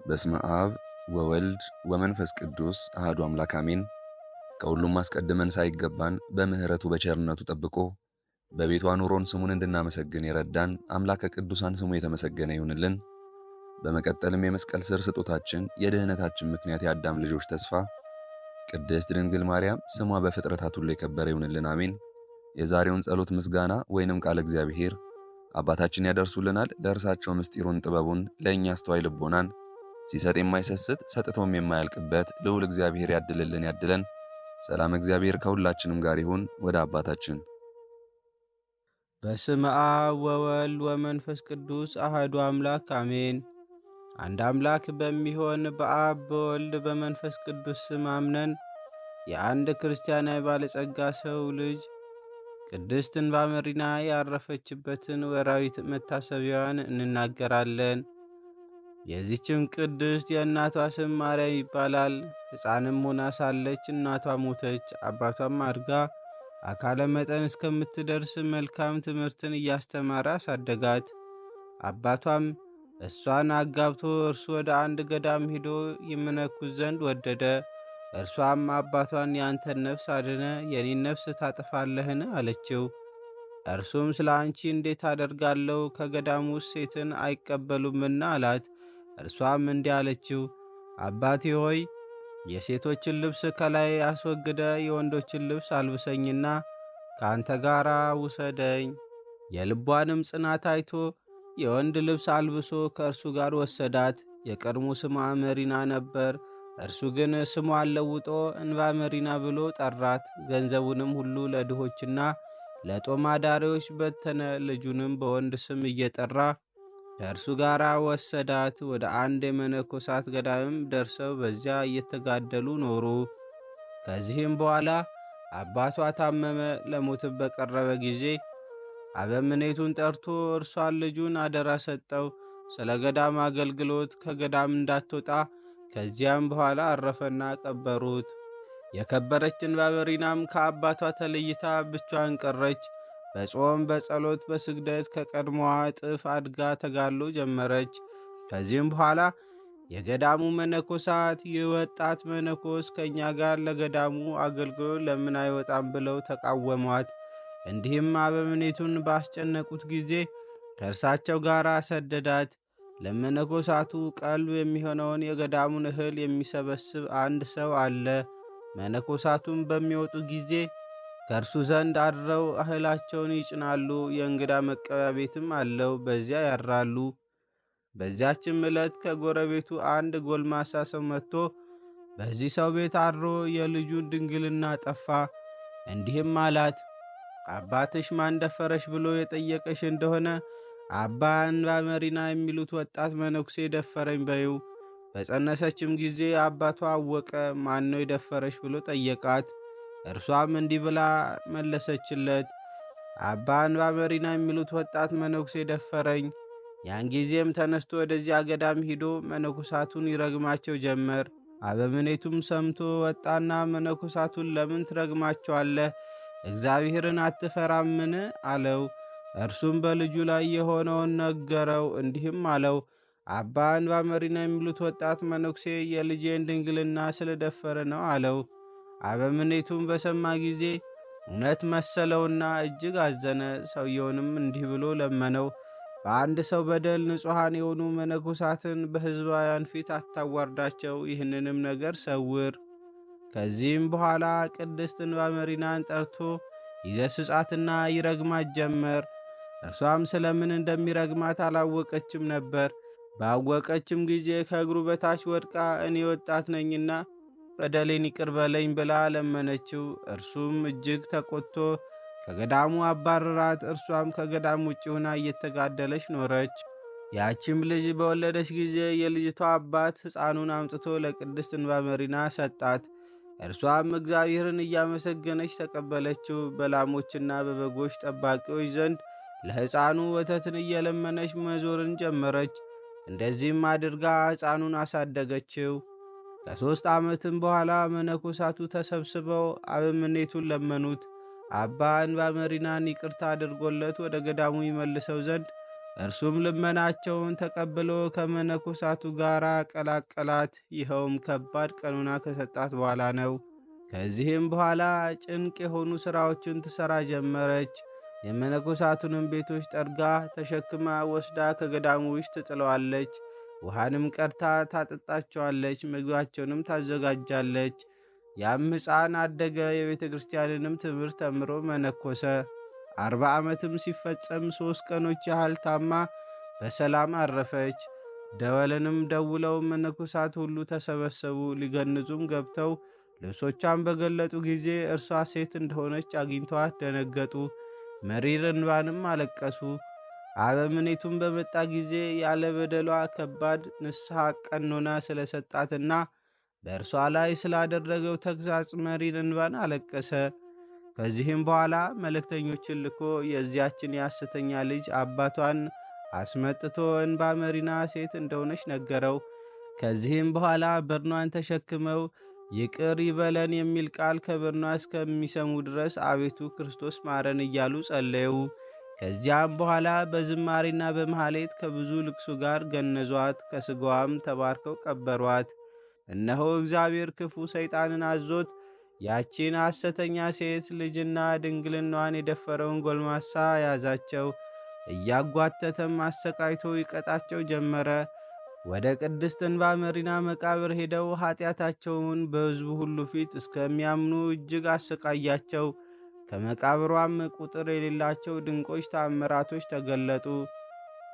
በስመ አብ ወወልድ ወመንፈስ ቅዱስ አሐዱ አምላክ አሜን። ከሁሉም አስቀድመን ሳይገባን በምሕረቱ በቸርነቱ ጠብቆ በቤቱ አኑሮን ስሙን እንድናመሰግን የረዳን አምላከ ቅዱሳን ስሙ የተመሰገነ ይሁንልን። በመቀጠልም የመስቀል ሥር ስጦታችን የድኅነታችን ምክንያት የአዳም ልጆች ተስፋ ቅድስት ድንግል ማርያም ስሟ በፍጥረታት ሁሉ የከበረ ይሁንልን አሜን። የዛሬውን ጸሎት ምስጋና ወይንም ቃለ እግዚአብሔር አባታችን ያደርሱልናል። ለእርሳቸው ምስጢሩን ጥበቡን ለእኛ አስተዋይ ልቦናን ሲሰጥ የማይሰስት ሰጥቶም የማያልቅበት ልዑል እግዚአብሔር ያድልልን ያድለን። ሰላም እግዚአብሔር ከሁላችንም ጋር ይሁን። ወደ አባታችን በስመ አብ ወወልድ ወመንፈስ ቅዱስ አሐዱ አምላክ አሜን። አንድ አምላክ በሚሆን በአብ በወልድ በመንፈስ ቅዱስ ስም አምነን የአንድ ክርስቲያናዊ ባለጸጋ ሰው ልጅ ቅድስት እንባመሪና ያረፈችበትን ወራዊት መታሰቢያዋን እንናገራለን። የዚችም ቅድስት የእናቷ ስም ማርያም ይባላል። ሕፃንም ሆና ሳለች እናቷ ሞተች። አባቷም አድጋ አካለ መጠን እስከምትደርስ መልካም ትምህርትን እያስተማረ አሳደጋት። አባቷም እሷን አጋብቶ እርሱ ወደ አንድ ገዳም ሄዶ ይመነኩስ ዘንድ ወደደ። እርሷም አባቷን ያንተን ነፍስ አድነ የኔን ነፍስ ታጠፋለህን? አለችው። እርሱም ስለ አንቺ እንዴት አደርጋለሁ? ከገዳሙ ውስጥ ሴትን አይቀበሉምና አላት። እርሷም እንዲህ አለችው፣ አባቴ ሆይ የሴቶችን ልብስ ከላይ አስወግደ የወንዶችን ልብስ አልብሰኝና ከአንተ ጋር ውሰደኝ። የልቧንም ጽናት አይቶ የወንድ ልብስ አልብሶ ከእርሱ ጋር ወሰዳት። የቀድሞ ስሟ መሪና ነበር። እርሱ ግን ስሟን ለውጦ እንባ መሪና ብሎ ጠራት። ገንዘቡንም ሁሉ ለድሆችና ለጦም አዳሪዎች በተነ። ልጁንም በወንድ ስም እየጠራ ከእርሱ ጋር ወሰዳት። ወደ አንድ የመነኮሳት ገዳምም ደርሰው በዚያ እየተጋደሉ ኖሩ። ከዚህም በኋላ አባቷ ታመመ። ለሞትም በቀረበ ጊዜ አበምኔቱን ጠርቶ እርሷን ልጁን አደራ ሰጠው፣ ስለ ገዳም አገልግሎት ከገዳም እንዳትወጣ። ከዚያም በኋላ አረፈና ቀበሩት። የከበረች እንባመሪናም ከአባቷ ተለይታ ብቻዋን ቀረች። በጾም በጸሎት በስግደት ከቀድሞዋ እጥፍ አድጋ ተጋድሎ ጀመረች። ከዚህም በኋላ የገዳሙ መነኮሳት ይህ ወጣት መነኮስ ከእኛ ጋር ለገዳሙ አገልግሎት ለምን አይወጣም ብለው ተቃወሟት። እንዲህም አበምኔቱን ባስጨነቁት ጊዜ ከእርሳቸው ጋር ሰደዳት። ለመነኮሳቱ ቀልብ የሚሆነውን የገዳሙን እህል የሚሰበስብ አንድ ሰው አለ። መነኮሳቱም በሚወጡ ጊዜ ከእርሱ ዘንድ አድረው እህላቸውን ይጭናሉ። የእንግዳ መቀበያ ቤትም አለው፣ በዚያ ያድራሉ። በዚያችም ዕለት ከጎረቤቱ አንድ ጎልማሳ ሰው መጥቶ በዚህ ሰው ቤት አድሮ የልጁን ድንግልና ጠፋ። እንዲህም አላት፣ አባትሽ ማን ደፈረሽ ብሎ የጠየቀሽ እንደሆነ አባ እንባመሪና የሚሉት ወጣት መነኩሴ ደፈረኝ በይው። በጸነሰችም ጊዜ አባቷ አወቀ። ማን ነው የደፈረሽ ብሎ ጠየቃት። እርሷም እንዲህ ብላ መለሰችለት፣ አባ እንባመሪና የሚሉት ወጣት መነኩሴ ደፈረኝ። ያን ጊዜም ተነስቶ ወደዚያ ገዳም ሂዶ መነኮሳቱን ይረግማቸው ጀመር። አበምኔቱም ሰምቶ ወጣና መነኮሳቱን ለምን ትረግማቸዋለህ? እግዚአብሔርን አትፈራምን? አለው። እርሱም በልጁ ላይ የሆነውን ነገረው። እንዲህም አለው፣ አባ እንባመሪና የሚሉት ወጣት መነኩሴ የልጄን ድንግልና ስለደፈረ ነው አለው። አበምኔቱም በሰማ ጊዜ እውነት መሰለውና እጅግ አዘነ። ሰውየውንም እንዲህ ብሎ ለመነው፣ በአንድ ሰው በደል ንጹሐን የሆኑ መነኮሳትን በሕዝባውያን ፊት አታዋርዳቸው፣ ይህንንም ነገር ሰውር። ከዚህም በኋላ ቅድስት እንባመሪናን ጠርቶ ይገስጻትና ይረግማት ጀመር። እርሷም ስለምን እንደሚረግማት አላወቀችም ነበር። ባወቀችም ጊዜ ከእግሩ በታች ወድቃ እኔ ወጣት ነኝና በደሌን ይቅር በለኝ ብላ ለመነችው። እርሱም እጅግ ተቆጥቶ ከገዳሙ አባረራት። እርሷም ከገዳሙ ውጭ ሆና እየተጋደለች ኖረች። ያችም ልጅ በወለደች ጊዜ የልጅቷ አባት ሕፃኑን አምጥቶ ለቅድስት እንባመሪና ሰጣት። እርሷም እግዚአብሔርን እያመሰገነች ተቀበለችው። በላሞችና በበጎች ጠባቂዎች ዘንድ ለሕፃኑ ወተትን እየለመነች መዞርን ጀመረች። እንደዚህም አድርጋ ሕፃኑን አሳደገችው። ከ3 ዓመትም በኋላ መነኮሳቱ ተሰብስበው አበምኔቱን ለመኑት። አባ እንባመሪናን ይቅርታ አድርጎለት ወደ ገዳሙ ይመልሰው ዘንድ እርሱም ልመናቸውን ተቀብሎ ከመነኮሳቱ ጋር ቀላቀላት። ይኸውም ከባድ ቀኑና ከሰጣት በኋላ ነው። ከዚህም በኋላ ጭንቅ የሆኑ ሥራዎችን ትሠራ ጀመረች። የመነኮሳቱንም ቤቶች ጠርጋ ተሸክማ ወስዳ ከገዳሙ ውስጥ ትጥለዋለች። ውሃንም ቀድታ ታጠጣቸዋለች። ምግባቸውንም ታዘጋጃለች። ያም ሕፃን አደገ። የቤተ ክርስቲያንንም ትምህርት ተምሮ መነኮሰ። 40 ዓመትም ሲፈጸም 3 ቀኖች ያህል ታማ በሰላም አረፈች። ደወልንም ደውለው መነኮሳት ሁሉ ተሰበሰቡ። ሊገንዙም ገብተው ልብሶቿን በገለጡ ጊዜ እርሷ ሴት እንደሆነች አግኝተዋት ደነገጡ። መሪር እንባንም አለቀሱ። አበምኔቱም በመጣ ጊዜ ያለ በደሏ ከባድ ንስሐ ቀኖና ስለሰጣትና በእርሷ ላይ ስላደረገው ተግሣጽ መሪር እንባን አለቀሰ። ከዚህም በኋላ መልእክተኞችን ልኮ የዚያችን የሐሰተኛ ልጅ አባቷን አስመጥቶ እንባ መሪና ሴት እንደሆነች ነገረው። ከዚህም በኋላ በርኗን ተሸክመው ይቅር ይበለን የሚል ቃል ከበርኗ እስከሚሰሙ ድረስ አቤቱ ክርስቶስ ማረን እያሉ ጸለዩ። ከዚያም በኋላ በዝማሬና በመሐሌት ከብዙ ልቅሶ ጋር ገነዟት። ከሥጋዋም ተባርከው ቀበሯት። እነሆ እግዚአብሔር ክፉ ሰይጣንን አዞት ያቺን ሐሰተኛ ሴት ልጅና ድንግልናዋን የደፈረውን ጎልማሳ ያዛቸው። እያጓተተም አሰቃይቶ ይቀጣቸው ጀመረ። ወደ ቅድስት እንባ መሪና መቃብር ሄደው ኀጢአታቸውን በሕዝቡ ሁሉ ፊት እስከሚያምኑ እጅግ አሰቃያቸው። ከመቃብሯም ቁጥር የሌላቸው ድንቆች ተአምራቶች ተገለጡ።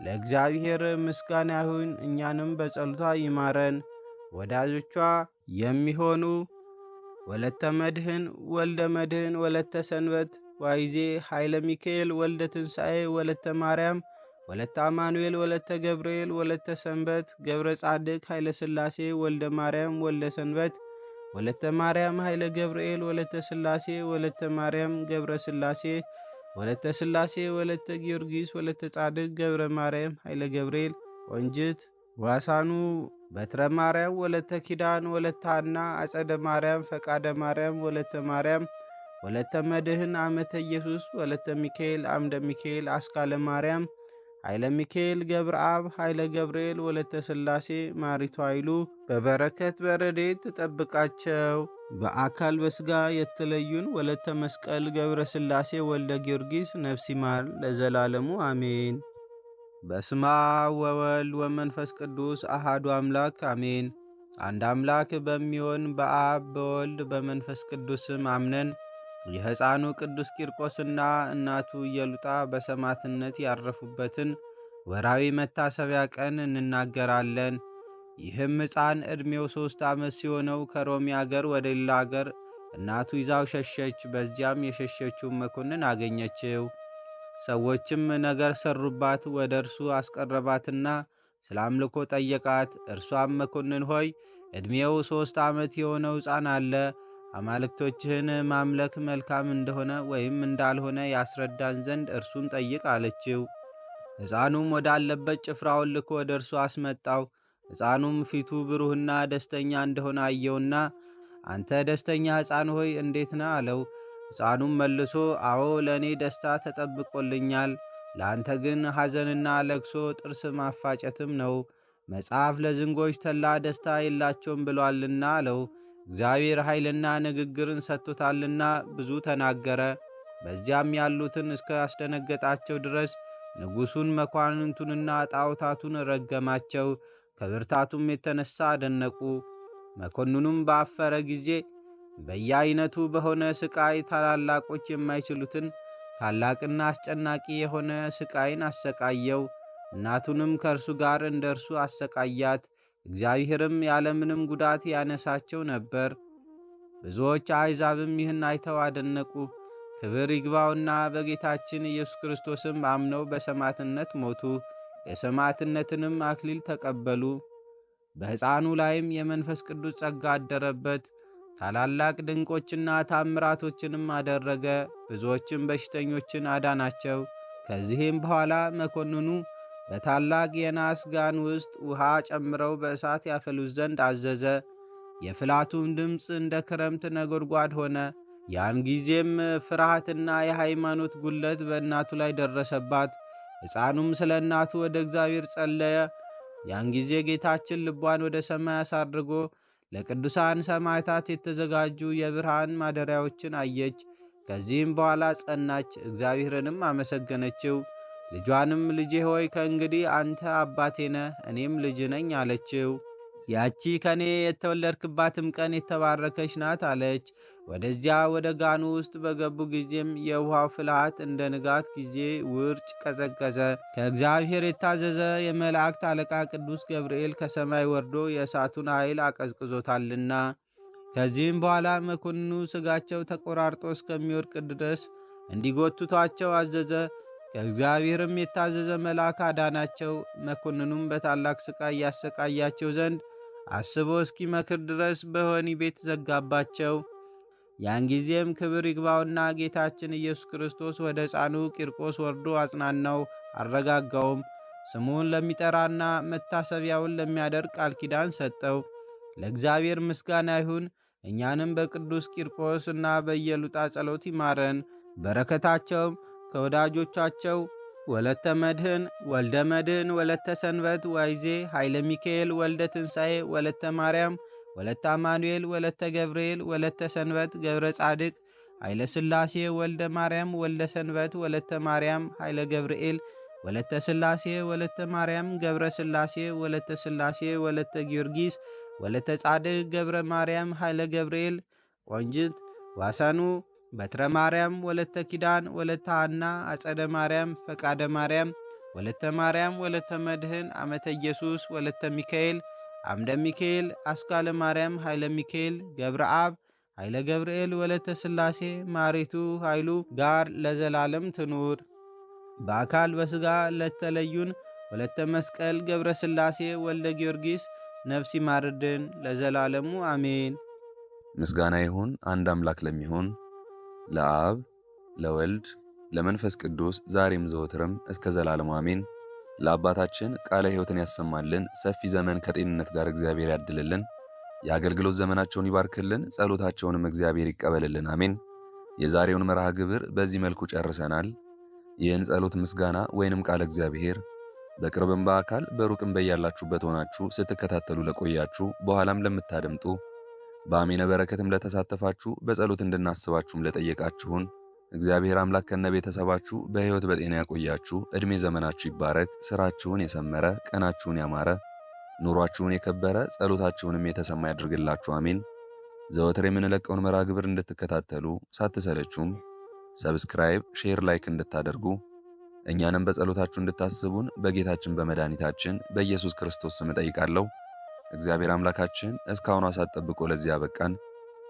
ለእግዚአብሔር ምስጋና ይሁን፣ እኛንም በጸሎቷ ይማረን። ወዳጆቿ የሚሆኑ ወለተ መድህን ወልደ መድህን ወለተ ሰንበት ዋይዜ ኃይለ ሚካኤል ወልደ ትንሣኤ ወለተ ማርያም ወለተ አማኑኤል ወለተ ገብርኤል ወለተ ሰንበት ገብረ ጻድቅ ኃይለ ሥላሴ ወልደ ማርያም ወልደ ሰንበት ወለተ ማርያም ኃይለ ገብርኤል ወለተ ሥላሴ ወለተ ማርያም ገብረ ሥላሴ ወለተ ሥላሴ ወለተ ጊዮርጊስ ወለተ ጻድቅ ገብረ ማርያም ኃይለ ገብርኤል ቆንጅት ዋሳኑ በትረ ማርያም ወለተ ኪዳን ወለተ ሐና አጸደ ማርያም ፈቃደ ማርያም ወለተ ማርያም ወለተ መድህን አመተ ኢየሱስ ወለተ ሚካኤል አምደ ሚካኤል አስካለ ማርያም ኃይለ ሚካኤል ገብረ አብ ኃይለ ገብርኤል ወለተ ሥላሴ ማሪቱ ኃይሉ በበረከት በረድኤት ትጠብቃቸው። በአካል በሥጋ የተለዩን ወለተ መስቀል ገብረ ሥላሴ ወልደ ጊዮርጊስ ነፍስ ይማር ለዘላለሙ አሜን። በስመ አብ ወወልድ ወመንፈስ ቅዱስ አሃዱ አምላክ አሜን። አንድ አምላክ በሚሆን በአብ በወልድ በመንፈስ ቅዱስም አምነን የሕፃኑ ቅዱስ ቂርቆስና እናቱ ኢየሉጣ በሰማዕትነት ያረፉበትን ወራዊ መታሰቢያ ቀን እንናገራለን። ይህም ሕፃን ዕድሜው 3 ዓመት ሲሆነው ከሮሚ አገር ወደ ሌላ አገር እናቱ ይዛው ሸሸች። በዚያም የሸሸችውን መኮንን አገኘችው። ሰዎችም ነገር ሰሩባት። ወደ እርሱ አስቀረባትና ስለ አምልኮ ጠየቃት። እርሷም መኮንን ሆይ ዕድሜው 3 ዓመት የሆነው ሕፃን አለ። አማልክቶችህን ማምለክ መልካም እንደሆነ ወይም እንዳልሆነ ያስረዳን ዘንድ እርሱን ጠይቅ አለችው። ሕፃኑም ወዳለበት ጭፍራውን ልኮ ወደ እርሱ አስመጣው። ሕፃኑም ፊቱ ብሩህና ደስተኛ እንደሆነ አየውና አንተ ደስተኛ ሕፃን ሆይ እንዴት ነህ? አለው። ሕፃኑም መልሶ አዎ ለእኔ ደስታ ተጠብቆልኛል፣ ለአንተ ግን ሐዘንና ለቅሶ ጥርስ ማፋጨትም ነው። መጽሐፍ ለዝንጎች ተላ ደስታ የላቸውም ብሏልና አለው። እግዚአብሔር ኃይልና ንግግርን ሰጥቶታልና ብዙ ተናገረ። በዚያም ያሉትን እስከ አስደነገጣቸው ድረስ ንጉሡን መኳንንቱንና ጣዖታቱን ረገማቸው። ከብርታቱም የተነሣ አደነቁ። መኮንኑም ባፈረ ጊዜ በየአይነቱ በሆነ ስቃይ ታላላቆች የማይችሉትን ታላቅና አስጨናቂ የሆነ ስቃይን አሰቃየው። እናቱንም ከእርሱ ጋር እንደ እርሱ አሰቃያት። እግዚአብሔርም ያለምንም ጉዳት ያነሳቸው ነበር። ብዙዎች አሕዛብም ይህን አይተው አደነቁ። ክብር ይግባውና በጌታችን ኢየሱስ ክርስቶስም አምነው በሰማዕትነት ሞቱ። የሰማዕትነትንም አክሊል ተቀበሉ። በሕፃኑ ላይም የመንፈስ ቅዱስ ጸጋ አደረበት። ታላላቅ ድንቆችና ታምራቶችንም አደረገ። ብዙዎችም በሽተኞችን አዳናቸው። ከዚህም በኋላ መኮንኑ በታላቅ የናስ ጋን ውስጥ ውሃ ጨምረው በእሳት ያፈሉት ዘንድ አዘዘ። የፍላቱም ድምፅ እንደ ክረምት ነጎድጓድ ሆነ። ያን ጊዜም ፍርሃትና የሃይማኖት ጉለት በእናቱ ላይ ደረሰባት። ሕፃኑም ስለ እናቱ ወደ እግዚአብሔር ጸለየ። ያን ጊዜ ጌታችን ልቧን ወደ ሰማይ አሳድርጎ ለቅዱሳን ሰማዕታት የተዘጋጁ የብርሃን ማደሪያዎችን አየች። ከዚህም በኋላ ጸናች፣ እግዚአብሔርንም አመሰገነችው። ልጇንም ልጄ ሆይ ከእንግዲህ አንተ አባቴ ነህ፣ እኔም ልጅ ነኝ አለችው። ያቺ ከኔ የተወለድክባትም ቀን የተባረከች ናት አለች። ወደዚያ ወደ ጋኑ ውስጥ በገቡ ጊዜም የውሃው ፍልሃት እንደ ንጋት ጊዜ ውርጭ ቀዘቀዘ። ከእግዚአብሔር የታዘዘ የመላእክት አለቃ ቅዱስ ገብርኤል ከሰማይ ወርዶ የእሳቱን ኃይል አቀዝቅዞታልና። ከዚህም በኋላ መኮንኑ ሥጋቸው ተቆራርጦ እስከሚወድቅ ድረስ እንዲጎትቷቸው አዘዘ። ከእግዚአብሔርም የታዘዘ መልአክ አዳናቸው። መኮንኑም በታላቅ ሥቃይ ያሰቃያቸው ዘንድ አስቦ እስኪመክር ድረስ በወህኒ ቤት ዘጋባቸው። ያን ጊዜም ክብር ይግባውና ጌታችን ኢየሱስ ክርስቶስ ወደ ሕፃኑ ቂርቆስ ወርዶ አጽናናው፣ አረጋጋውም። ስሙን ለሚጠራና መታሰቢያውን ለሚያደርግ ቃል ኪዳን ሰጠው። ለእግዚአብሔር ምስጋና ይሁን። እኛንም በቅዱስ ቂርቆስ እና በኢየሉጣ ጸሎት ይማረን። በረከታቸውም ከወዳጆቻቸው ወለተ መድህን ወልደ መድህን ወለተ ሰንበት ዋይዜ ኃይለ ሚካኤል ወልደ ትንሣኤ ወለተ ማርያም ወለተ አማኑኤል ወለተ ገብርኤል ወለተ ሰንበት ገብረ ጻድቅ ኃይለ ሥላሴ ወልደ ማርያም ወልደ ሰንበት ወለተ ማርያም ኃይለ ገብርኤል ወለተ ሥላሴ ወለተ ማርያም ገብረ ሥላሴ ወለተ ሥላሴ ወለተ ጊዮርጊስ ወለተ ጻድቅ ገብረ ማርያም ኃይለ ገብርኤል ቆንጅት ዋሰኑ በትረ ማርያም ወለተ ኪዳን ወለተ ሐና አጸደ ማርያም ፈቃደ ማርያም ወለተ ማርያም ወለተ መድህን አመተ ኢየሱስ ወለተ ሚካኤል አምደ ሚካኤል አስካለ ማርያም ኃይለ ሚካኤል ገብረ አብ ኃይለ ገብርኤል ወለተ ሥላሴ ማሪቱ ኃይሉ ጋር ለዘላለም ትኑር። በአካል በሥጋ ለተለዩን ወለተ መስቀል ገብረ ሥላሴ ወልደ ጊዮርጊስ ነፍስ ይማርድን ለዘላለሙ አሜን። ምስጋና ይሁን አንድ አምላክ ለሚሆን ለአብ ለወልድ ለመንፈስ ቅዱስ ዛሬም ዘወትርም እስከ ዘላለሙ አሜን። ለአባታችን ቃለ ሕይወትን ያሰማልን፣ ሰፊ ዘመን ከጤንነት ጋር እግዚአብሔር ያድልልን፣ የአገልግሎት ዘመናቸውን ይባርክልን፣ ጸሎታቸውንም እግዚአብሔር ይቀበልልን፣ አሜን። የዛሬውን መርሃ ግብር በዚህ መልኩ ጨርሰናል። ይህን ጸሎት ምስጋና ወይንም ቃለ እግዚአብሔር በቅርብም በአካል በሩቅም በያላችሁበት ሆናችሁ ስትከታተሉ ለቆያችሁ በኋላም ለምታደምጡ በአሜነ በረከትም ለተሳተፋችሁ በጸሎት እንድናስባችሁም ለጠየቃችሁን እግዚአብሔር አምላክ ከነ ቤተሰባችሁ በሕይወት በጤና ያቆያችሁ፣ ዕድሜ ዘመናችሁ ይባረክ፣ ሥራችሁን የሰመረ ቀናችሁን ያማረ ኑሯችሁን የከበረ ጸሎታችሁንም የተሰማ ያድርግላችሁ፣ አሜን። ዘወትር የምንለቀውን መርሃ ግብር እንድትከታተሉ ሳትሰለቹም ሰብስክራይብ፣ ሼር፣ ላይክ እንድታደርጉ እኛንም በጸሎታችሁ እንድታስቡን በጌታችን በመድኃኒታችን በኢየሱስ ክርስቶስ ስም እጠይቃለሁ። እግዚአብሔር አምላካችን እስካሁኗ ሰዓት ጠብቆ ለዚህ ያበቃን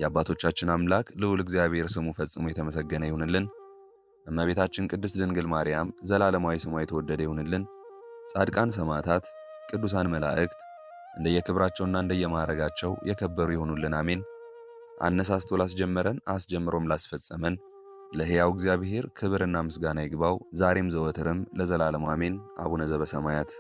የአባቶቻችን አምላክ ልዑል እግዚአብሔር ስሙ ፈጽሞ የተመሰገነ ይሁንልን። እመቤታችን ቅድስት ድንግል ማርያም ዘላለማዊ ስሟ የተወደደ ይሁንልን። ጻድቃን ሰማዕታት፣ ቅዱሳን መላእክት እንደየክብራቸውና እንደየማዕረጋቸው የከበሩ ይሁኑልን፣ አሜን። አነሳስቶ ላስጀመረን አስጀምሮም ላስፈጸመን ለሕያው እግዚአብሔር ክብርና ምስጋና ይግባው ዛሬም ዘወትርም ለዘላለሙ አሜን። አቡነ ዘበሰማያት